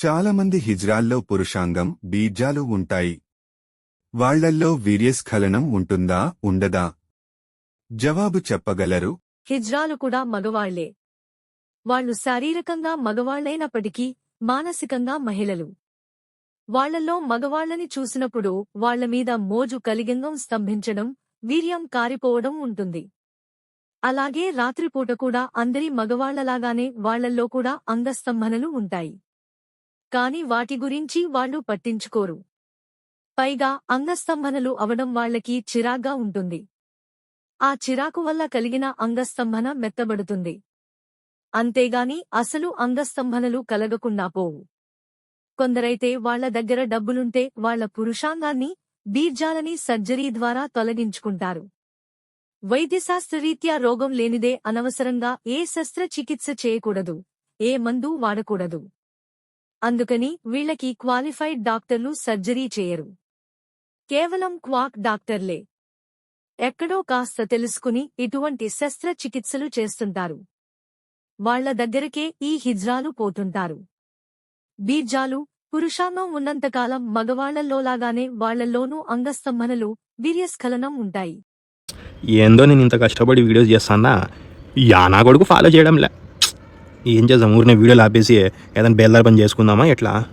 చాలామంది హిజ్రాల్లో పురుషాంగం బీజాలు ఉంటాయి. వాళ్లల్లో వీర్యస్ఖలనం ఉంటుందా ఉండదా? జవాబు చెప్పగలరు? హిజ్రాలు కూడా మగవాళ్లే. వాళ్లు శారీరకంగా మగవాళ్లైనప్పటికీ మానసికంగా మహిళలు. వాళ్లలో మగవాళ్లని చూసినప్పుడు వాళ్లమీద మోజు కలిగింగం స్తంభించడం, వీర్యం కారిపోవడం ఉంటుంది. అలాగే రాత్రిపూట కూడా అందరి మగవాళ్లలాగానే వాళ్లల్లో కూడా అంగస్తంభనలు ఉంటాయి. కాని వాటి గురించి వాళ్లు పట్టించుకోరు. పైగా అంగస్తంభనలు అవడం వాళ్లకి చిరాగ్గా ఉంటుంది. ఆ చిరాకు వల్ల కలిగిన అంగస్తంభన మెత్తబడుతుంది. అంతేగాని అసలు అంగస్తంభనలు కలగకుండా పోవు. కొందరైతే వాళ్ల దగ్గర డబ్బులుంటే వాళ్ల పురుషాంగాన్ని, బీజాలని సర్జరీ ద్వారా తొలగించుకుంటారు. వైద్యశాస్త్రరీత్యా రోగం లేనిదే అనవసరంగా ఏ శస్త్రచికిత్స చేయకూడదు, ఏ మందు వాడకూడదు. అందుకని వీళ్లకి క్వాలిఫైడ్ డాక్టర్లు సర్జరీ చేయరు. కేవలం క్వాక్ డాక్టర్లే ఎక్కడో కాస్త తెలుసుకుని ఇటువంటి శస్త్రచికిత్సలు చేస్తుంటారు. వాళ్ల దగ్గరకే ఈ హిజ్రాలు పోతుంటారు. బీజాలు, పురుషాంగం ఉన్నంతకాలం మగవాళ్లల్లోలాగానే వాళ్లల్లోనూ అంగస్తంభనలు, వీర్యస్ఖలనం ఉంటాయి. ఏందో నేను ఇంత కష్టపడి వీడియోస్ చేస్తానా, నా కొడుకు ఫాలో చేయడంలే. ఏం చేద్దాం, ఊరినే వీడియోలు ఆపేసి ఏదైనా బేల్దార్ పని చేసుకుందామా ఎట్లా?